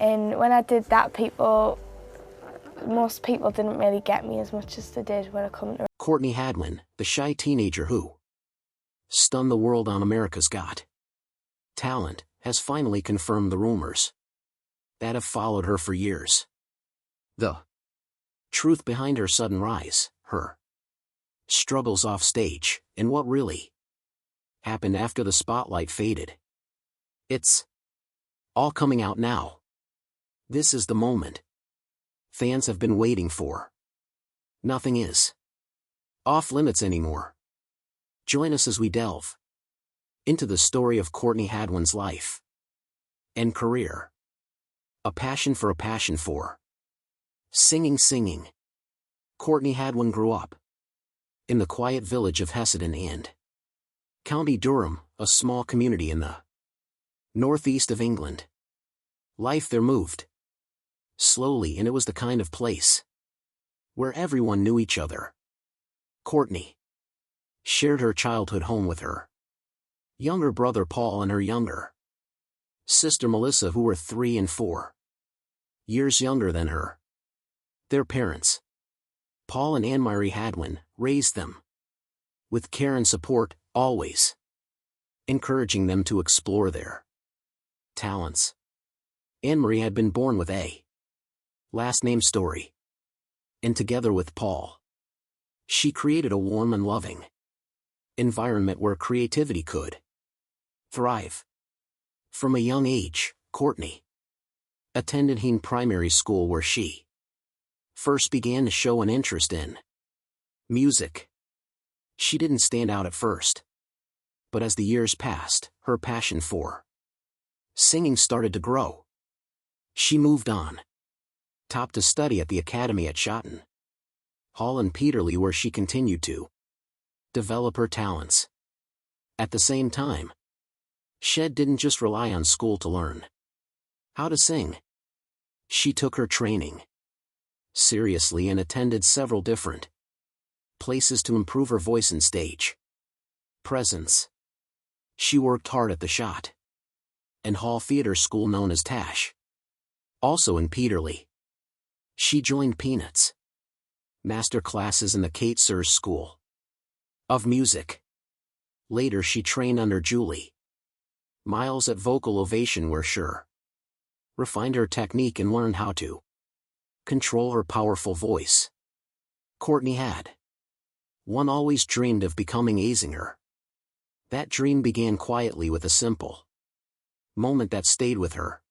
And when I did that, most people didn't really get me as much as they did when I come to. Courtney Hadwin, the shy teenager who stunned the world on America's Got Talent, has finally confirmed the rumors that have followed her for years. The truth behind her sudden rise, her struggles off stage, and what really happened after the spotlight faded. It's all coming out now. This is the moment fans have been waiting for. Nothing is off limits anymore. Join us as we delve into the story of Courtney Hadwin's life and career. A passion for singing. Courtney Hadwin grew up in the quiet village of Hessenden and County Durham, a small community in the northeast of England. Life there moved slowly, and it was the kind of place where everyone knew each other. Courtney shared her childhood home with her younger brother Paul and her younger sister Melissa, who were 3 and 4 years younger than her. Their parents, Paul and Anne-Marie Hadwin, raised them with care and support, always encouraging them to explore their talents. Anne-Marie had been born with a last name story, and together with Paul, she created a warm and loving environment where creativity could thrive. From a young age, Courtney attended Heen Primary School, where she first began to show an interest in music. She didn't stand out at first, but as the years passed, her passion for singing started to grow. She moved on top to study at the Academy at Shotton Hall in Peterlee, where she continued to develop her talents. At the same time, Shed didn't just rely on school to learn how to sing. She took her training seriously and attended several different places to improve her voice and stage presence. She worked hard at the Shot and Hall Theatre School, known as TASH, also in Peterlee. She joined Peanuts master classes in the Kate Sears School of Music. Later she trained under Julie Miles at Vocal Ovation, where she refined her technique and learned how to control her powerful voice. Courtney had always dreamed of becoming a singer. That dream began quietly with a simple moment that stayed with her.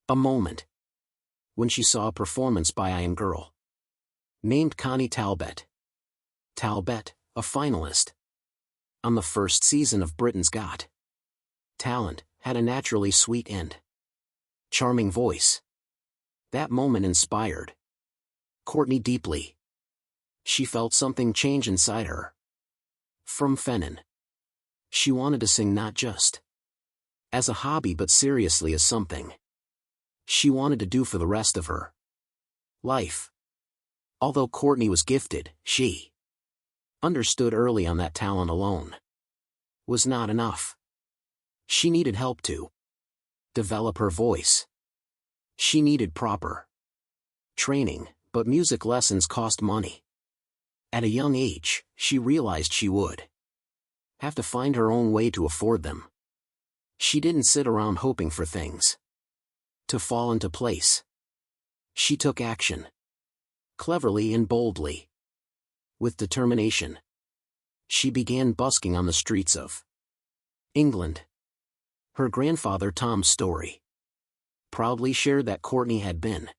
A moment when she saw a performance by a young girl named Connie Talbot. Talbot, a finalist on the first season of Britain's Got Talent, had a naturally sweet and charming voice. That moment inspired Courtney deeply. She felt something change inside her. From Fennon, she wanted to sing not just as a hobby but seriously as something she wanted to do for the rest of her life. Although Courtney was gifted, she understood early on that talent alone was not enough. She needed help to develop her voice. She needed proper training, but music lessons cost money. At a young age, she realized she would have to find her own way to afford them. She didn't sit around hoping for things to fall into place. She took action, cleverly and boldly. With determination, she began busking on the streets of England. Her grandfather Tom's story proudly shared that Courtney had been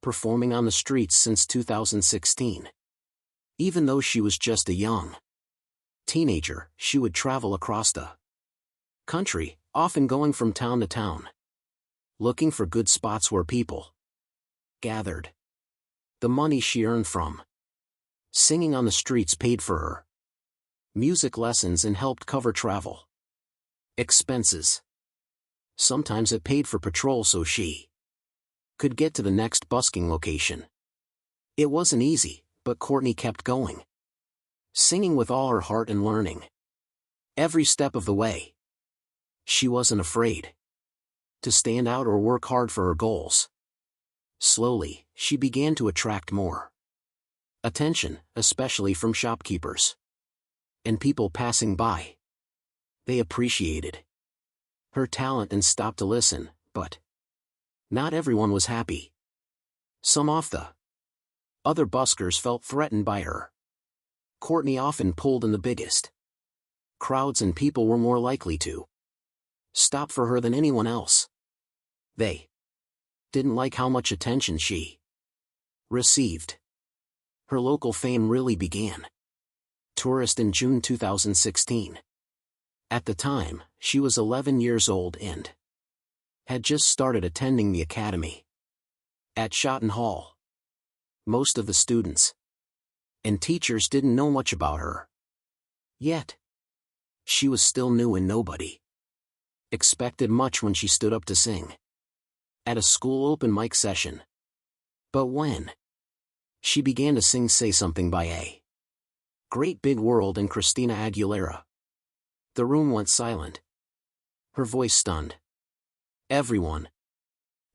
performing on the streets since 2016. Even though she was just a young teenager, she would travel across the country, often going from town to town, looking for good spots where people gathered. The money she earned from singing on the streets paid for her music lessons and helped cover travel expenses. Sometimes it paid for patrol so she could get to the next busking location. It wasn't easy, but Courtney kept going, singing with all her heart and learning every step of the way. She wasn't afraid to stand out or work hard for her goals. Slowly, she began to attract more attention, especially from shopkeepers and people passing by. They appreciated her talent and stopped to listen, but not everyone was happy. Some of the other buskers felt threatened by her. Courtney often pulled in the biggest crowds and people were more likely to stop for her than anyone else. They didn't like how much attention she received. Her local fame really began tourist in June 2016. At the time, she was 11 years old and had just started attending the academy at Shotton Hall. Most of the students and teachers didn't know much about her. Yet, she was still new and nobody expected much when she stood up to sing at a school open mic session. But when she began to sing Say Something by A Great Big World and Christina Aguilera, the room went silent. Her voice stunned everyone.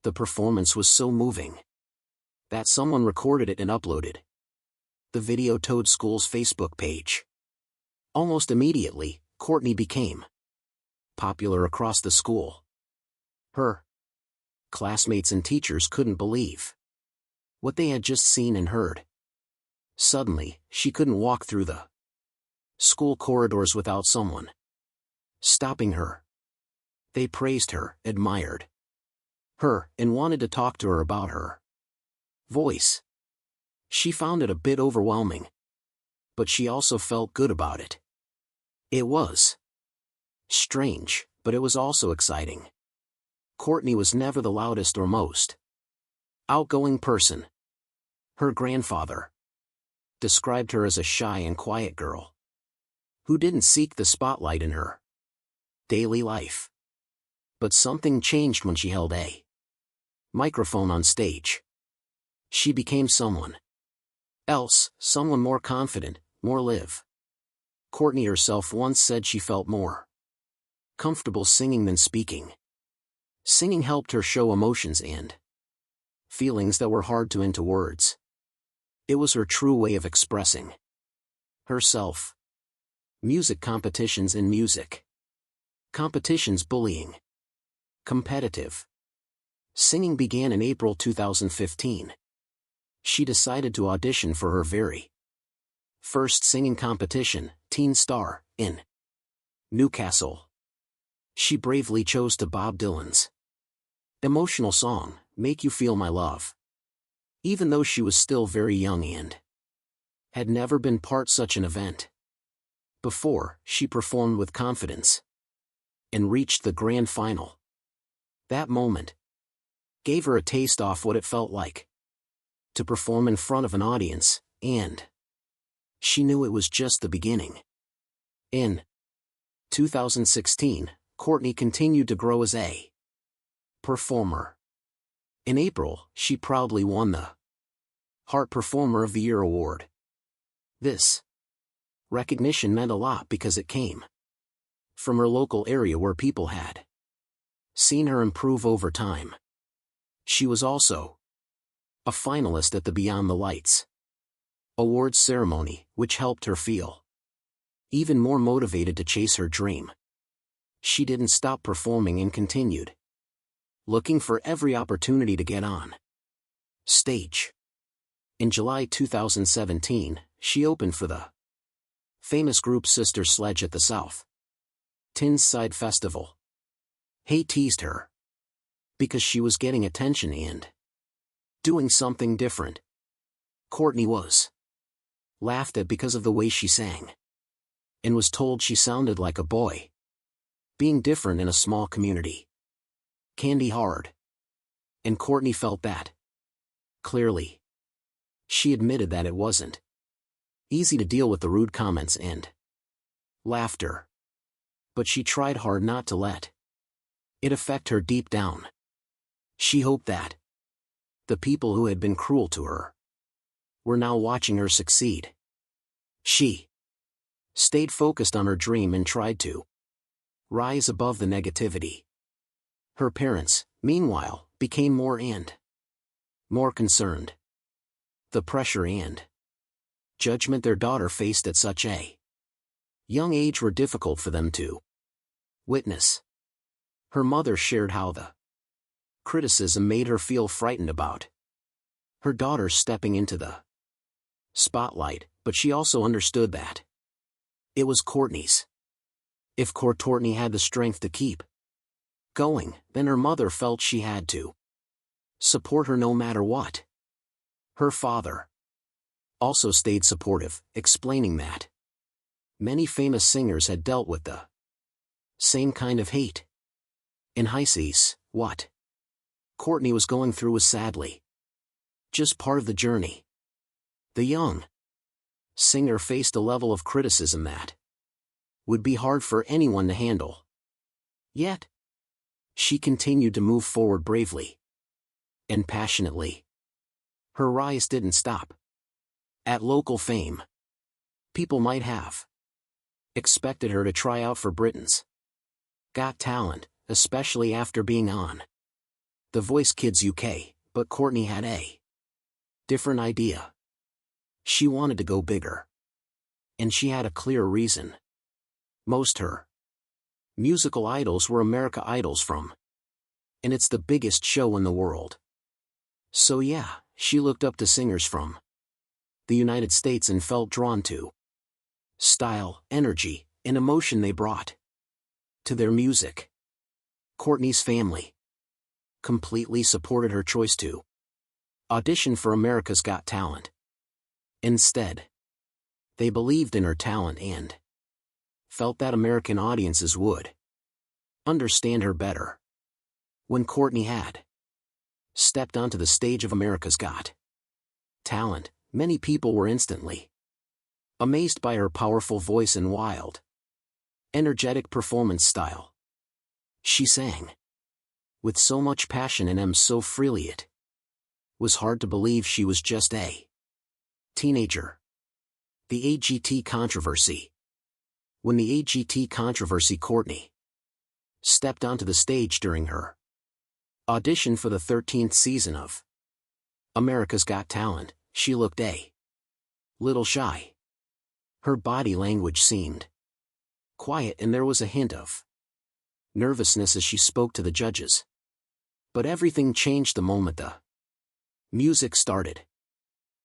The performance was so moving that someone recorded it and uploaded the video to the school's Facebook page. Almost immediately, Courtney became popular across the school. Her classmates and teachers couldn't believe what they had just seen and heard. Suddenly, she couldn't walk through the school corridors without someone stopping her. They praised her, admired her, and wanted to talk to her about her voice. She found it a bit overwhelming, but she also felt good about it. It was strange, but it was also exciting. Courtney was never the loudest or most outgoing person. Her grandfather described her as a shy and quiet girl who didn't seek the spotlight in her daily life. But something changed when she held a microphone on stage. She became someone else, someone more confident, more live. Courtney herself once said she felt more comfortable singing than speaking. Singing helped her show emotions and feelings that were hard to into words. It was her true way of expressing herself. Music competitions in music competitions, bullying, competitive singing began in April 2015. She decided to audition for her very first singing competition, Teen Star, in Newcastle. She bravely chose to Bob Dylan's emotional song, Make You Feel My Love. Even though she was still very young and had never been part such an event before, she performed with confidence and reached the grand final. That moment gave her a taste of what it felt like to perform in front of an audience, and she knew it was just the beginning. In 2016, Courtney continued to grow as a performer. In April, she proudly won the Heart Performer of the Year award. This recognition meant a lot because it came from her local area where people had seen her improve over time. She was also a finalist at the Beyond the Lights awards ceremony, which helped her feel even more motivated to chase her dream. She didn't stop performing and continued looking for every opportunity to get on stage. In July 2017, she opened for the famous group Sister Sledge at the South Tyneside Festival. Hay teased her because she was getting attention and doing something different. Courtney was laughed at because of the way she sang and was told she sounded like a boy. Being different in a small community can be hard, and Courtney felt that clearly. She admitted that it wasn't easy to deal with the rude comments and laughter, but she tried hard not to let it affect her deep down. She hoped that the people who had been cruel to her were now watching her succeed. She stayed focused on her dream and tried to rise above the negativity. Her parents, meanwhile, became more concerned. The pressure and judgment their daughter faced at such a young age were difficult for them to witness. Her mother shared how the criticism made her feel frightened about her daughter stepping into the spotlight, but she also understood that it was Courtney's. If Courtney had the strength to keep going, then her mother felt she had to support her no matter what. Her father also stayed supportive, explaining that many famous singers had dealt with the same kind of hate in high seas. What Courtney was going through was sadly just part of the journey. The young singer faced a level of criticism that would be hard for anyone to handle. Yet, she continued to move forward bravely and passionately. Her rise didn't stop at local fame. People might have expected her to try out for Britain's Got Talent, especially after being on The Voice Kids UK, but Courtney had a different idea. She wanted to go bigger. And she had a clear reason. Most her musical idols were America Idols and it's the biggest show in the world. So yeah, she looked up to singers from the United States and felt drawn to style, energy, and emotion they brought to their music. Courtney's family completely supported her choice to audition for America's Got Talent. Instead, they believed in her talent and felt that American audiences would understand her better. When Courtney had stepped onto the stage of America's Got Talent, many people were instantly amazed by her powerful voice and wild, energetic performance style. She sang with so much passion and so freely it was hard to believe she was just a teenager. The AGT controversy. When the AGT controversy, Courtney stepped onto the stage during her audition for the 13th season of America's Got Talent, she looked a little shy. Her body language seemed quiet and there was a hint of nervousness as she spoke to the judges. But everything changed the moment the music started.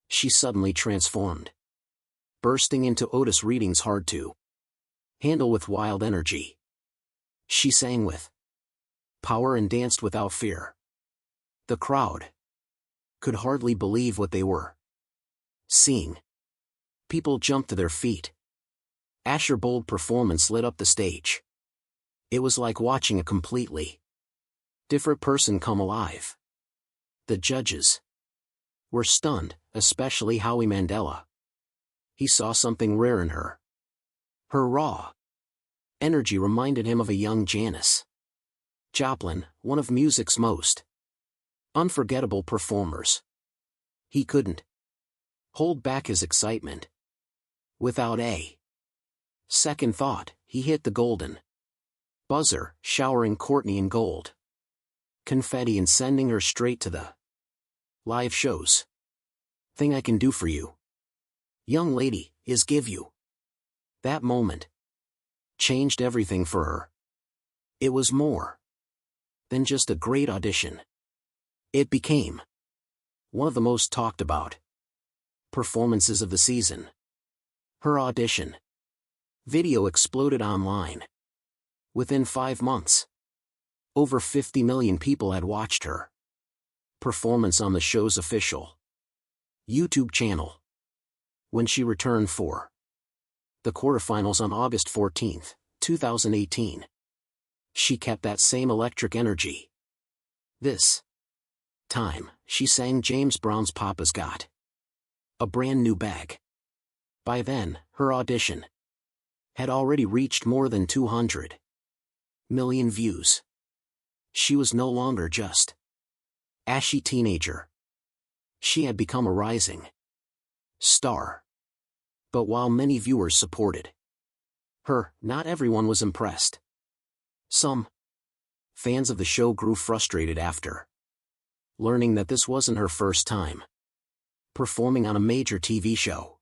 She suddenly transformed, bursting into Otis Redding's Hard to Handle with wild energy. She sang with power and danced without fear. The crowd could hardly believe what they were seeing. People jumped to their feet. Asher's bold performance lit up the stage. It was like watching a completely different person come alive. The judges were stunned, especially Howie Mandela. He saw something rare in her. Her raw energy reminded him of a young Janis Joplin, one of music's most unforgettable performers. He couldn't hold back his excitement. Without a second thought, he hit the golden buzzer, showering Courtney in gold confetti and sending her straight to the live shows. Thing I can do for you, young lady, is give you. That moment changed everything for her. It was more than just a great audition. It became one of the most talked about performances of the season. Her audition video exploded online. Within 5 months, over 50 million people had watched her performance on the show's official YouTube channel. When she returned for the quarterfinals on August 14, 2018, she kept that same electric energy. This time, she sang James Brown's Papa's Got a Brand New Bag. By then, her audition had already reached more than 200 million views. She was no longer just ashy teenager. She had become a rising star. But while many viewers supported her, not everyone was impressed. Some Fans of the show grew frustrated after learning that this wasn't her first time performing on a major TV show.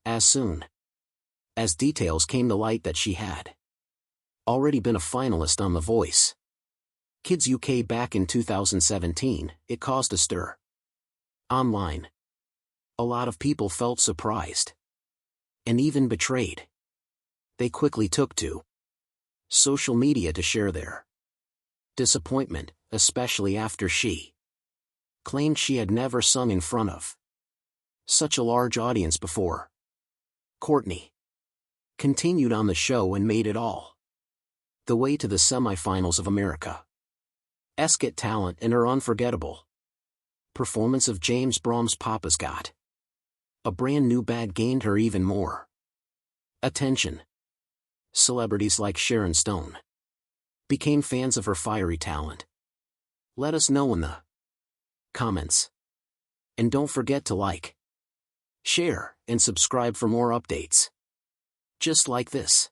As soon as details came to light that she had already been a finalist on The Voice Kids UK back in 2017, it caused a stir online. A lot of people felt surprised and even betrayed. They quickly took to social media to share their disappointment, especially after she claimed she had never sung in front of such a large audience before. Courtney continued on the show and made it all the way to the semifinals of America's Got Talent, and her unforgettable performance of James Brom's Papa's Got a Brand New Bad gained her even more attention. Celebrities like Sharon Stone became fans of her fiery talent. Let us know in the comments. And don't forget to like, share, and subscribe for more updates just like this.